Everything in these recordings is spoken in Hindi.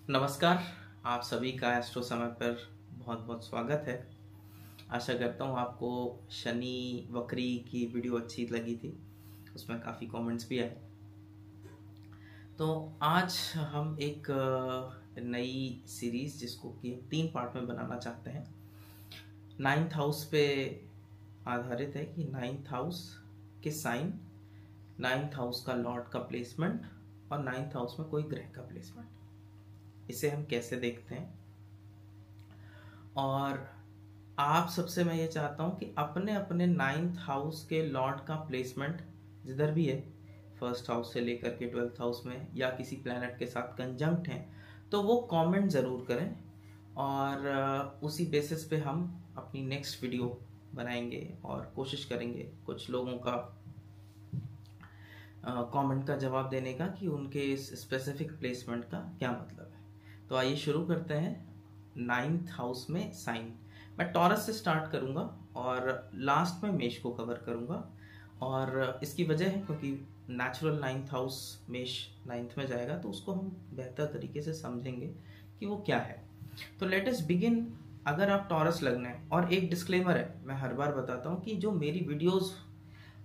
नमस्कार। आप सभी का एस्ट्रो समय पर बहुत बहुत स्वागत है। आशा करता हूँ आपको शनि वक्री की वीडियो अच्छी लगी थी, उसमें काफ़ी कमेंट्स भी आए। तो आज हम एक नई सीरीज़ जिसको कि 3 पार्ट में बनाना चाहते हैं, 9th हाउस पे आधारित है कि 9th हाउस के साइन, 9th हाउस का लॉर्ड का प्लेसमेंट और 9th हाउस में कोई ग्रह का प्लेसमेंट, इसे हम कैसे देखते हैं। और आप सबसे मैं ये चाहता हूँ कि अपने अपने 9th हाउस के लॉर्ड का प्लेसमेंट जिधर भी है, 1st हाउस से लेकर के 12th हाउस में या किसी प्लैनेट के साथ कंजंक्ट हैं, तो वो कमेंट ज़रूर करें और उसी बेसिस पे हम अपनी नेक्स्ट वीडियो बनाएंगे और कोशिश करेंगे कुछ लोगों का कमेंट का जवाब देने का कि उनके इस स्पेसिफिक प्लेसमेंट का क्या मतलब है। तो आइए शुरू करते हैं। 9th हाउस में साइन, मैं टॉरस से स्टार्ट करूंगा और लास्ट में मेष को कवर करूंगा। और इसकी वजह है क्योंकि नेचुरल 9th हाउस मेष 9th में जाएगा, तो उसको हम बेहतर तरीके से समझेंगे कि वो क्या है। तो लेट अस बिगिन। अगर आप टॉरस लग्न है, और एक डिस्क्लेमर है, मैं हर बार बताता हूँ कि जो मेरी वीडियोस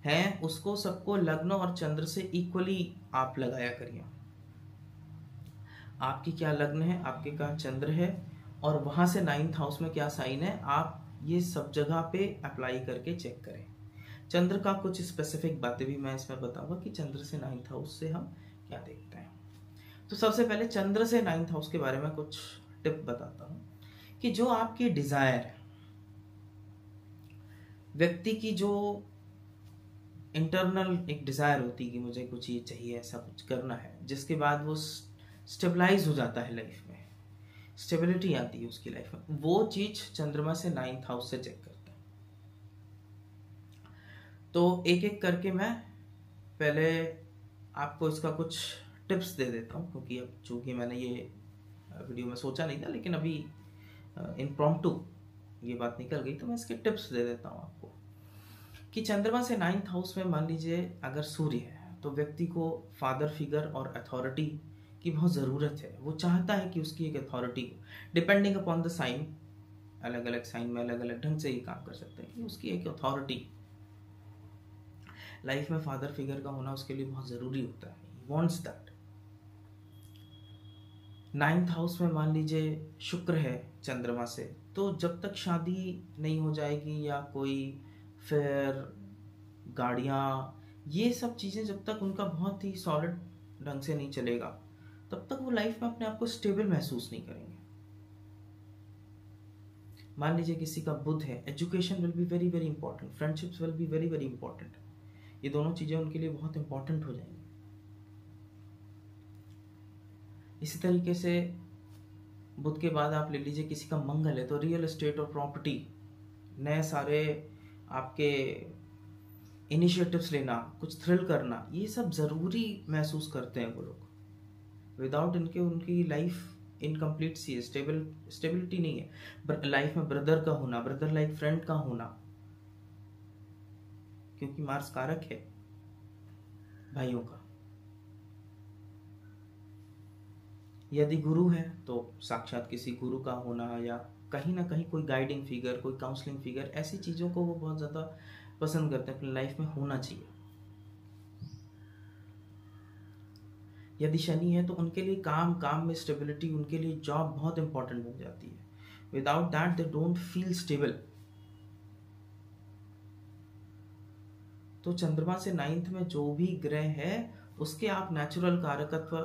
हैं उसको सबको लग्न और चंद्र से इक्वली आप लगाया करिए। आपकी क्या लग्न है, आपके क्या चंद्र है, और वहां से 9th हाउस में क्या साइन है, आप ये सब जगह पे अप्लाई करके चेक करें। चंद्र का कुछ स्पेसिफिक बातें भी मैं इसमें बताऊंगा कि चंद्र से 9th हाउस से हम क्या देखते हैं। तो सबसे पहले चंद्र से 9th हाउस के बारे में कुछ टिप बताता हूं कि जो आपकी डिजायर है, व्यक्ति की जो इंटरनल एक डिजायर होती है कि मुझे कुछ ये चाहिए, ऐसा कुछ करना है, जिसके बाद वो स्टेबलाइज हो जाता है, लाइफ में स्टेबिलिटी आती है उसकी लाइफ में, वो चीज चंद्रमा से 9th हाउस से चेक करते हैं। तो एक एक करके मैं पहले आपको इसका कुछ टिप्स दे देता हूँ, क्योंकि अब चूंकि मैंने ये वीडियो में सोचा नहीं था, लेकिन अभी इम्प्रॉम्प्टू ये बात निकल गई, तो मैं इसके टिप्स दे देता हूँ आपको कि चंद्रमा से 9th हाउस में मान लीजिए अगर सूर्य है, तो व्यक्ति को फादर फिगर और अथॉरिटी की बहुत ज़रूरत है। वो चाहता है कि उसकी एक authority, depending upon the sign, अलग अलग साइन में अलग अलग ढंग से ये काम कर सकते हैं, कि उसकी एक अथॉरिटी लाइफ में, फादर फिगर का होना उसके लिए बहुत ज़रूरी होता है। He wants that. 9th house में मान लीजिए शुक्र है चंद्रमा से, तो जब तक शादी नहीं हो जाएगी या कोई फिर गाड़ियाँ, ये सब चीज़ें जब तक उनका बहुत ही सॉलिड ढंग से नहीं चलेगा, तब तक वो लाइफ में अपने आप को स्टेबल महसूस नहीं करेंगे। मान लीजिए किसी का बुध है, education will be very very important, friendships will be very very important, ये दोनों चीज़ें उनके लिए बहुत इंपॉर्टेंट हो जाएंगी। इसी तरीके से बुध के बाद आप ले लीजिए किसी का मंगल है, तो रियल एस्टेट और प्रॉपर्टी, नए सारे आपके इनिशिएटिव्स लेना, कुछ थ्रिल करना, ये सब ज़रूरी महसूस करते हैं वो लोग। विदाउट इनके उनकी लाइफ इनकम्प्लीट सी है, स्टेबिलिटी नहीं है। लाइफ में ब्रदर का होना, ब्रदर लाइक फ्रेंड का होना, क्योंकि मार्स कारक है भाइयों का। यदि गुरु है तो साक्षात किसी गुरु का होना, या कहीं ना कहीं कोई गाइडिंग फिगर, कोई काउंसलिंग फिगर, ऐसी चीज़ों को वो बहुत ज़्यादा पसंद करते हैं, अपनी लाइफ में होना चाहिए। यदि शनि है तो उनके लिए काम में स्टेबिलिटी, उनके लिए जॉब बहुत इंपॉर्टेंट बन जाती है। Without that they don't feel stable. तो चंद्रमा से 9th में जो भी ग्रह है, उसके आप नेचुरल कारकत्व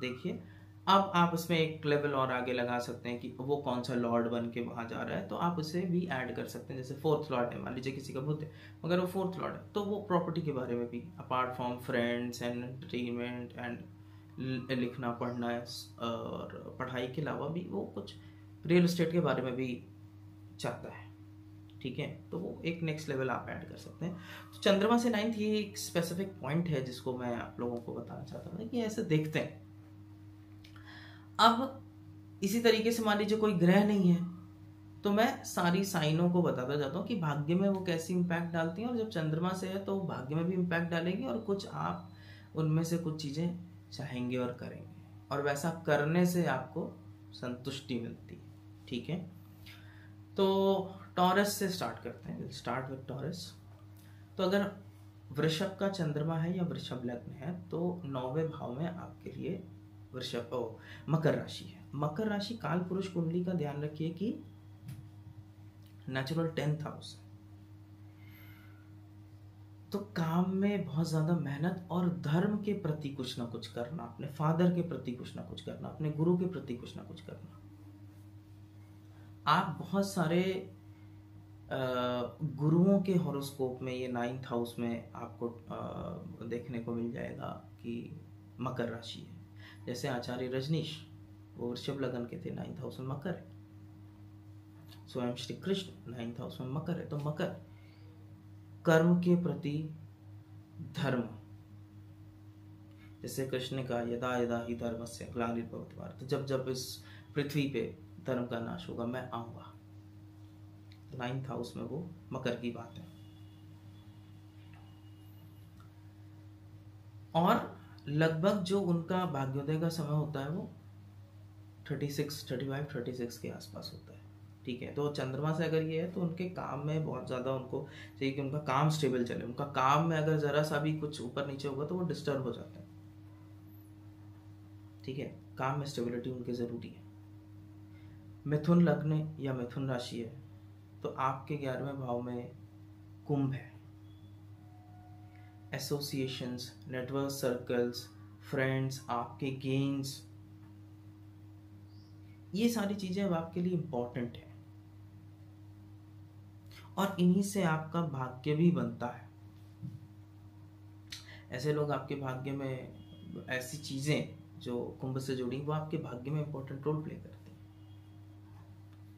देखिए। अब आप इसमें एक लेवल और आगे लगा सकते हैं कि वो कौन सा लॉर्ड बन के वहां जा रहा है, तो आप उसे भी ऐड कर सकते हैं। जैसे 4th लॉर्ड है, मान लीजिए किसी का बुध है, मगर वो 4th लॉर्ड है, तो वो प्रॉपर्टी के बारे में भी, apart from friends and entertainment and लिखना पढ़ना और पढ़ाई के अलावा भी वो कुछ रियल एस्टेट के बारे में भी चाहता है। ठीक है, तो वो एक नेक्स्ट लेवल आप ऐड कर सकते हैं। तो चंद्रमा से 9th ये एक स्पेसिफिक पॉइंट है जिसको मैं आप लोगों को बताना चाहता था कि ऐसे देखते हैं। अब इसी तरीके से मान लीजिए कोई ग्रह नहीं है, तो मैं सारी साइनों को बताता जाता हूँ कि भाग्य में वो कैसी इंपैक्ट डालती हैं, और जब चंद्रमा से है तो भाग्य में भी इंपैक्ट डालेगी, और कुछ आप उनमें से कुछ चीज़ें चाहेंगे और करेंगे। और वैसा करने से आपको संतुष्टि मिलती है। ठीक है, तो टॉरस से स्टार्ट करते हैं। Start with taurus. तो अगर वृषभ का चंद्रमा है या वृषभ लग्न है तो 9वें भाव में आपके लिए मकर राशि है। मकर राशि काल पुरुष कुंडली का ध्यान रखिए कि नेचुरल 10th हाउस है, तो काम में बहुत ज्यादा मेहनत और धर्म के प्रति कुछ ना कुछ करना, अपने फादर के प्रति कुछ ना कुछ करना, अपने गुरु के प्रति कुछ ना कुछ करना। आप बहुत सारे गुरुओं के हॉरोस्कोप में ये 9th हाउस में आपको देखने को मिल जाएगा कि मकर राशि है। जैसे आचार्य रजनीश, वो वृषभ लगन के थे, 9th हाउस में मकर है। स्वयं श्री कृष्ण 9th हाउस में मकर है। तो मकर कर्म के प्रति धर्म, जैसे कृष्ण ने कहा यदा यदा ही धर्मस्य ग्लानिर्भवति भारत, तो जब जब इस पृथ्वी पे धर्म का नाश होगा मैं आऊंगा। 9th हाउस में वो मकर की बात है। और लगभग जो उनका भाग्योदय का समय होता है वो 36 के आसपास होता है। ठीक है, तो चंद्रमा से अगर ये है तो उनके काम में बहुत ज़्यादा उनको चाहिए कि उनका काम स्टेबल चले। उनका काम में अगर ज़रा सा भी कुछ ऊपर नीचे होगा तो वो डिस्टर्ब हो जाता है। ठीक है, काम में स्टेबिलिटी उनकी ज़रूरी है। मिथुन लग्न या मिथुन राशि है तो आपके 11वें भाव में कुंभ है। एसोसिएशंस, नेटवर्क सर्कल्स, फ्रेंड्स, आपके गेन्स, ये सारी चीजें अब आपके लिए इंपॉर्टेंट है और इन्हीं से आपका भाग्य भी बनता है। ऐसे लोग आपके भाग्य में, ऐसी चीजें जो कुंभ से जुड़ी वो आपके भाग्य में इंपॉर्टेंट रोल प्ले करती हैं।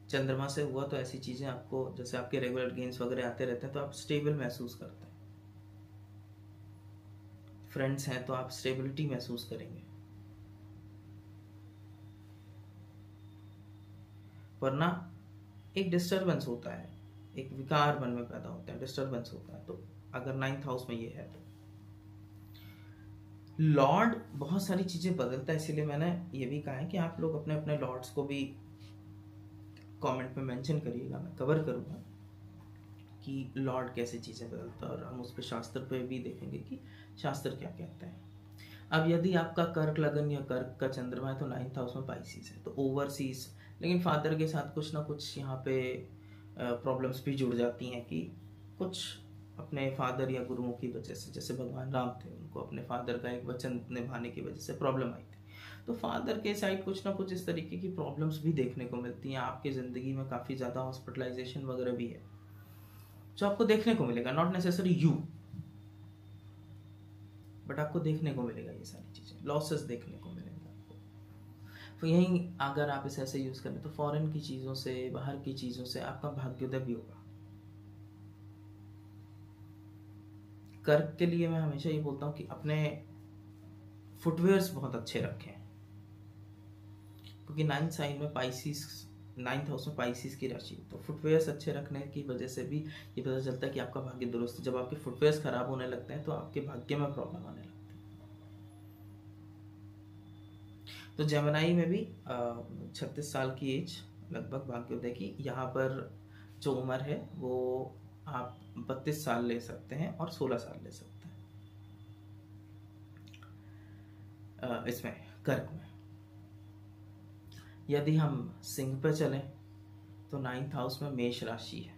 चंद्रमा से हुआ तो ऐसी चीजें आपको, जैसे आपके रेगुलर गेन्स वगैरह आते रहते हैं तो आप स्टेबल महसूस करते हैं। फ्रेंड्स हैं तो आप स्टेबिलिटी महसूस करेंगे, वरना एक डिस्टरबेंस होता है, एक विकार मन में पैदा होता है, डिस्टरबेंस होता है। तो अगर 9th हाउस में ये है तो लॉर्ड बहुत सारी चीजें बदलता है। इसीलिए मैंने ये भी कहा है कि आप लोग अपने अपने लॉर्ड्स को भी कमेंट में मेंशन करिएगा, मैं कवर करूंगा कि लॉर्ड कैसे चीजें बदलता है और हम उस पर शास्त्र पे भी देखेंगे कि शास्त्र क्या कहते हैं। अब यदि आपका कर्क लगन या कर्क का चंद्रमा है तो 9th हाउस में पाइसिस है, तो ओवरसीज, लेकिन फादर के साथ कुछ ना कुछ यहाँ पे प्रॉब्लम्स भी जुड़ जाती हैं कि कुछ अपने फादर या गुरुओं की वजह से, जैसे भगवान राम थे, उनको अपने फादर का एक वचन निभाने की वजह से प्रॉब्लम आई थी। तो फादर के साइड कुछ ना कुछ इस तरीके की प्रॉब्लम्स भी देखने को मिलती हैं। आपकी ज़िंदगी में काफ़ी ज़्यादा हॉस्पिटलाइजेशन वगैरह भी है जो आपको देखने को मिलेगा, नॉट नेसेसरी यू, बट आपको देखने को मिलेगा ये सारी चीज़ें, लॉसेस देखने को मिलेंगे आपको। तो यहीं अगर आप इसे ऐसे यूज़ करें तो फॉरेन की चीज़ों से, बाहर की चीज़ों से आपका भाग्योदय भी होगा। कर्क के लिए मैं हमेशा ये बोलता हूँ कि अपने फुटवेयर्स बहुत अच्छे रखें, क्योंकि 9th साइन में पाइसिस, 9th हाउस में पाइसिस की राशि, तो फुटवेयर्स अच्छे रखने की वजह से भी ये पता चलता है कि आपका भाग्य दुरुस्त है। जब आपके फुटवेयर्स खराब होने लगते हैं तो आपके भाग्य में प्रॉब्लम आने लगती है। तो जेमिनी में भी 36 साल की एज लगभग भाग्योदय की, यहाँ पर जो उम्र है वो आप 32 साल ले सकते हैं और 16 साल ले सकते हैं इसमें कर्क में। यदि हम सिंह पे चलें तो 9th हाउस में मेष राशि है।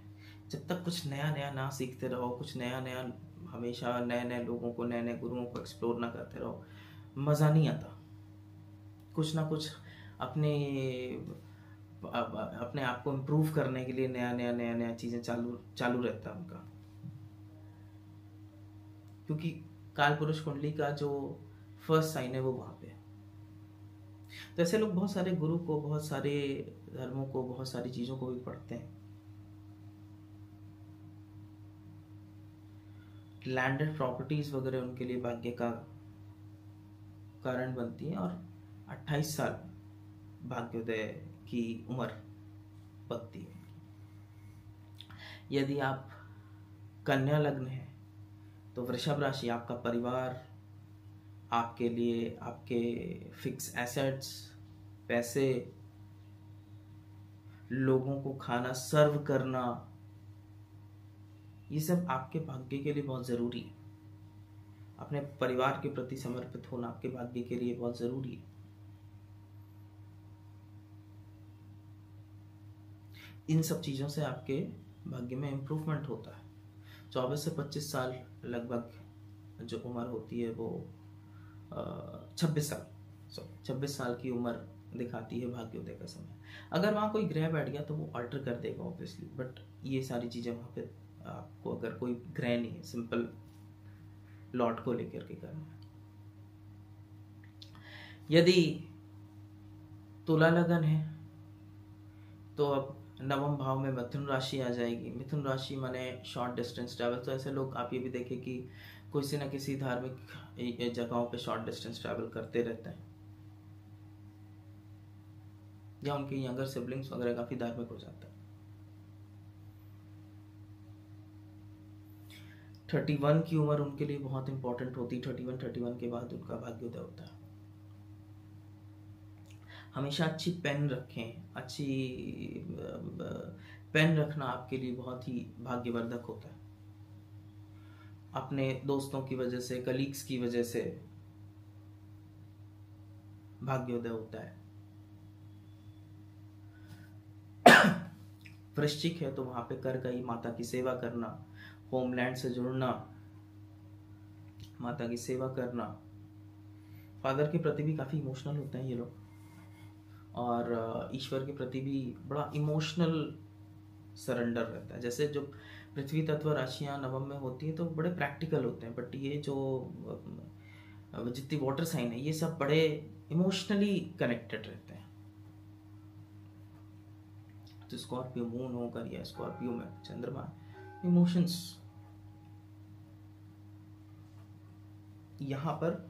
जब तक कुछ नया नया ना सीखते रहो, कुछ नया नया, हमेशा नए नए लोगों को, नए नए गुरुओं को एक्सप्लोर ना करते रहो, मज़ा नहीं आता। कुछ ना कुछ अपने आप को इम्प्रूव करने के लिए नया नया चीज़ें चालू रहता है उनका, क्योंकि काल पुरुष कुंडली का जो फर्स्ट साइन है वो वहाँ पे है। तो ऐसे लोग बहुत सारे गुरु को, बहुत सारे धर्मों को, बहुत सारी चीज़ों को भी पढ़ते हैं। लैंडेड प्रॉपर्टीज वगैरह उनके लिए भाग्य का कारण बनती है और 28 साल भाग्योदय की उम्र बनती है। यदि आप कन्या लग्न है तो वृषभ राशि, आपका परिवार, आपके लिए आपके फिक्स एसेट्स, पैसे, लोगों को खाना सर्व करना, ये सब आपके भाग्य के लिए बहुत ज़रूरी है। अपने परिवार के प्रति समर्पित होना आपके भाग्य के लिए बहुत ज़रूरी है। इन सब चीज़ों से आपके भाग्य में इम्प्रूवमेंट होता है। 24 से 25 साल लगभग जो उम्र होती है वो 26 साल की उम्र दिखाती है भाग्योदय का समय। अगर वहाँ कोई ग्रह बैठ गया तो वो अल्टर कर देगा ऑब्वियसली, बट ये सारी चीज़ें वहाँ पे आपको अगर कोई ग्रह नहीं है, सिंपल लॉर्ड को लेकर के करना है। यदि तुला लगन है तो अब नवम भाव में मिथुन राशि आ जाएगी। मिथुन राशि माने शॉर्ट डिस्टेंस ट्रैवल। तो ऐसे लोग आप ये भी देखें कि किसी न किसी धार्मिक जगहों पे शॉर्ट डिस्टेंस ट्रैवल करते रहते हैं, या उनके यंगर सिबलिंग्स वगैरह काफी धार्मिक हो जाता है। 31 की उम्र उनके लिए बहुत इंपॉर्टेंट होती है। 31 के बाद उनका भाग्योदय होता है। हमेशा अच्छी पेन रखें। अच्छी पेन रखना आपके लिए बहुत ही भाग्यवर्धक होता है। अपने दोस्तों की वजह से, कलीग्स की वजह से भाग्योदय होता है। वृश्चिक है तो वहां पे कर गई माता की सेवा करना, होमलैंड से जुड़ना, माता की सेवा करना। फादर के प्रति भी काफी इमोशनल होते हैं ये लोग, और ईश्वर के प्रति भी बड़ा इमोशनल सरेंडर रहता है। जैसे जो पृथ्वी तत्व राशियां नवम में होती है तो बड़े प्रैक्टिकल होते हैं, बट ये जो जितनी वाटर साइन है ये सब बड़े इमोशनली कनेक्टेड रहते हैं। तो स्कॉर्पियो मून होकर या स्कॉर्पियो में चंद्रमा, इमोशंस यहाँ पर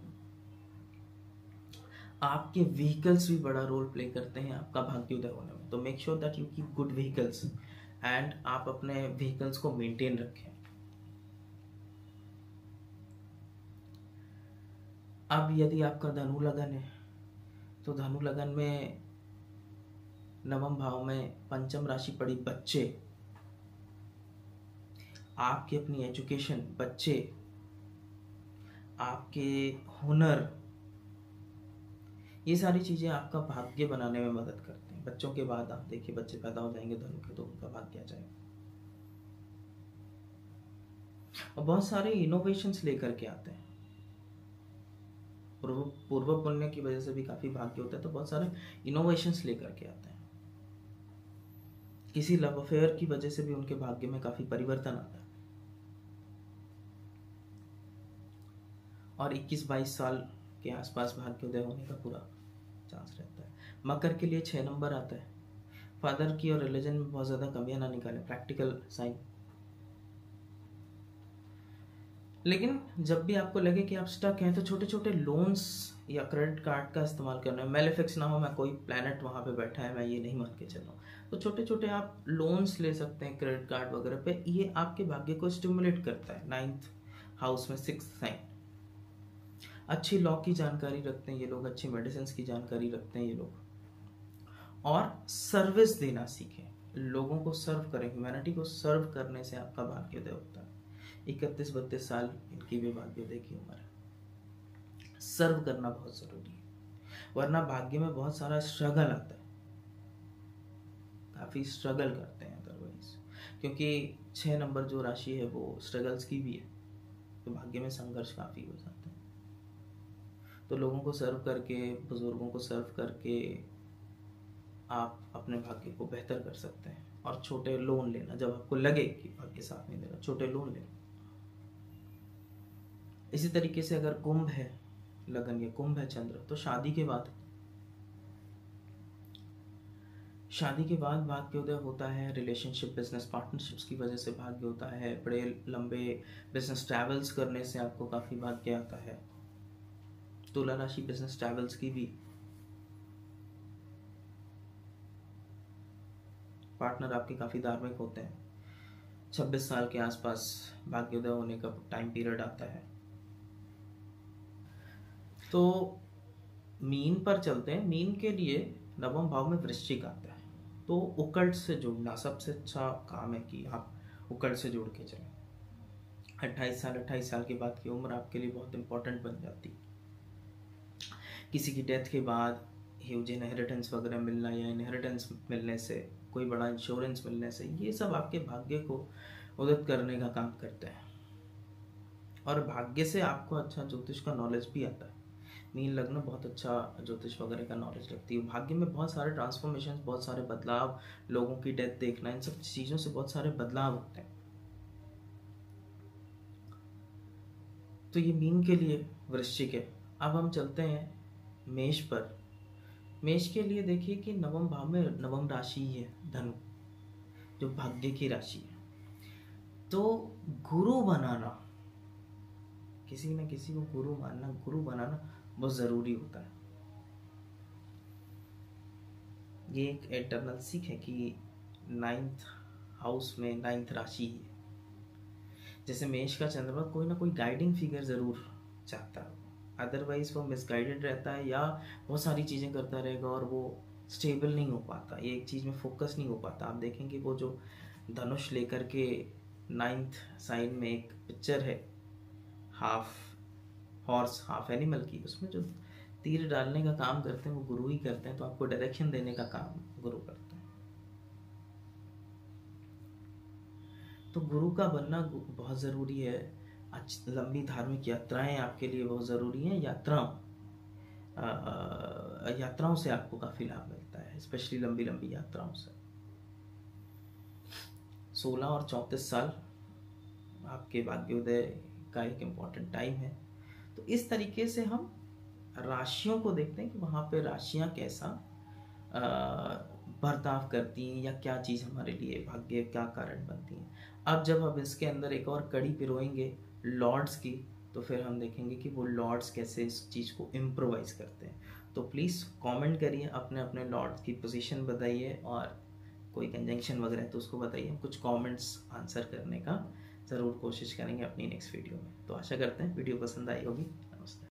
आपके व्हीकल्स भी बड़ा रोल प्ले करते हैं आपका भाग्योदय होने में। तो make sure that you keep good vehicles and आप अपने व्हीकल्स को मेंटेन रखें। अब यदि आपका धनु लगन है तो धनु लगन में नवम भाव में पंचम राशि पड़ी बच्चे, आपकी अपनी एजुकेशन, बच्चे, आपके हुनर, ये सारी चीजें आपका भाग्य बनाने में मदद करती हैं। बच्चों के बाद आप देखिए बच्चे पैदा हो जाएंगे धनु के तो उनका भाग्य आ जाएगा, और बहुत सारे इनोवेशंस लेकर के आते हैं। पूर्व पुण्य की वजह से भी काफी भाग्य होता है, तो बहुत सारे इनोवेशंस लेकर के आते हैं। किसी लव अफेयर की वजह से भी उनके भाग्य में काफी परिवर्तन आता है। और 21-22 साल के आसपास भाग्योदय होने का पूरा चांस रहता है। मकर के लिए 6 नंबर आता है। फादर की और रिलीजन में बहुत ज्यादा कमियां ना निकाले, प्रैक्टिकल साइन। लेकिन जब भी आपको लगे कि आप स्टक हैं तो छोटे छोटे लोन्स या क्रेडिट कार्ड का इस्तेमाल करना है। मेलेफिक्स ना हो, मैं कोई प्लैनेट वहां पे बैठा है, मैं ये नहीं मान के चल रहा हूँ। तो छोटे छोटे आप लोन्स ले सकते हैं क्रेडिट कार्ड वगैरह पे। ये आपके भाग्य को स्टिमुलेट करता है। 9th हाउस में 6th साइन। अच्छी लॉ की जानकारी रखते हैं ये लोग, अच्छी मेडिसिन की जानकारी रखते हैं ये लोग, और सर्विस देना सीखें। लोगों को सर्व करें, ह्यूमैनिटी को सर्व करने से आपका भाग्योदय होता है। 31-32 साल इनकी भी भाग्योदय की उम्र है। सर्व करना बहुत जरूरी है, वरना भाग्य में बहुत सारा स्ट्रगल आता है। काफी स्ट्रगल करते हैं अदरवाइज, क्योंकि 6 नंबर जो राशि है वो स्ट्रगल्स की भी है, तो भाग्य में संघर्ष काफी हो जाता है। तो लोगों को सर्व करके, बुजुर्गों को सर्व करके आप अपने भाग्य को बेहतर कर सकते हैं। और छोटे लोन लेना, जब आपको लगे कि भाग्य साथ नहीं दे रहा, छोटे लोन लेना। इसी तरीके से अगर कुंभ है लगन या कुंभ है चंद्र, तो शादी के बाद भाग्योदय होता है। रिलेशनशिप, बिजनेस पार्टनरशिप्स की वजह से भाग्य होता है। बड़े लंबे बिजनेस ट्रैवल्स करने से आपको काफी भाग्य आता है। तुला राशि बिजनेस ट्रैवल्स की भी, पार्टनर आपके काफी धार्मिक होते हैं। 26 साल के आसपास भाग्योदय होने का टाइम पीरियड आता है। तो मीन पर चलते हैं। मीन के लिए नवम भाव में वृश्चिक आता है, तो उकल्ट से जुड़ना सबसे अच्छा काम है कि आप उकल्ट से जुड़ के चलें। 28 साल के बाद की उम्र आपके लिए बहुत इंपॉर्टेंट बन जाती है। किसी की डेथ के बाद ह्यूज इनहेरिटेंस वगैरह मिलना या इनहेरिटेंस मिलने से, कोई बड़ा इंश्योरेंस मिलने से, ये सब आपके भाग्य को उदित करने का काम करते हैं। और भाग्य से आपको अच्छा ज्योतिष का नॉलेज भी आता है। मीन लग्न बहुत अच्छा ज्योतिष वगैरह का नॉलेज रखती है। भाग्य में बहुत सारे ट्रांसफॉर्मेशन, बहुत सारे बदलाव, लोगों की डेथ देखना, इन सब चीज़ों से बहुत सारे बदलाव होते हैं। तो ये मीन के लिए वृश्चिक है। अब हम चलते हैं मेष पर। मेष के लिए देखिए कि नवम भाव में नवम राशि है धनु, जो भाग्य की राशि है। तो गुरु बनाना, किसी न किसी को गुरु मानना, गुरु बनाना बहुत ज़रूरी होता है। ये एक एटर्नल सीख है कि 9th हाउस में 9th राशि है। जैसे मेष का चंद्रमा कोई ना कोई गाइडिंग फिगर ज़रूर चाहता है, अदरवाइज वो मिसगाइडेड रहता है या बहुत सारी चीज़ें करता रहेगा और वो स्टेबल नहीं हो पाता, ये एक चीज़ में फोकस नहीं हो पाता। आप देखेंगे वो जो धनुष लेकर के 9th साइन में एक पिक्चर है, हाफ हॉर्स हाफ एनिमल की, उसमें जो तीर डालने का काम करते हैं वो गुरु ही करते हैं। तो आपको डायरेक्शन देने का काम गुरु करते हैं। तो गुरु का बनना बहुत ज़रूरी है। लंबी धार्मिक यात्राएं आपके लिए बहुत ज़रूरी हैं। यात्राओं से आपको काफ़ी लाभ मिलता है, स्पेशली लंबी लंबी यात्राओं से। 16 और 34 साल आपके भाग्योदय का एक इम्पॉर्टेंट टाइम है। तो इस तरीके से हम राशियों को देखते हैं कि वहाँ पे राशियाँ कैसा बर्ताव करती हैं या क्या चीज़ हमारे लिए भाग्य क्या कारण बनती हैं। अब जब हम इसके अंदर एक और कड़ी पिरोएंगे लॉर्ड्स की, तो फिर हम देखेंगे कि वो लॉर्ड्स कैसे इस चीज़ को इम्प्रोवाइज करते हैं। तो प्लीज़ कमेंट करिए, अपने अपने लॉर्ड्स की पोजीशन बताइए, और कोई कंजंक्शन वगैरह है तो उसको बताइए। हम कुछ कमेंट्स आंसर करने का ज़रूर कोशिश करेंगे अपनी नेक्स्ट वीडियो में। तो आशा करते हैं वीडियो पसंद आई होगी। नमस्ते।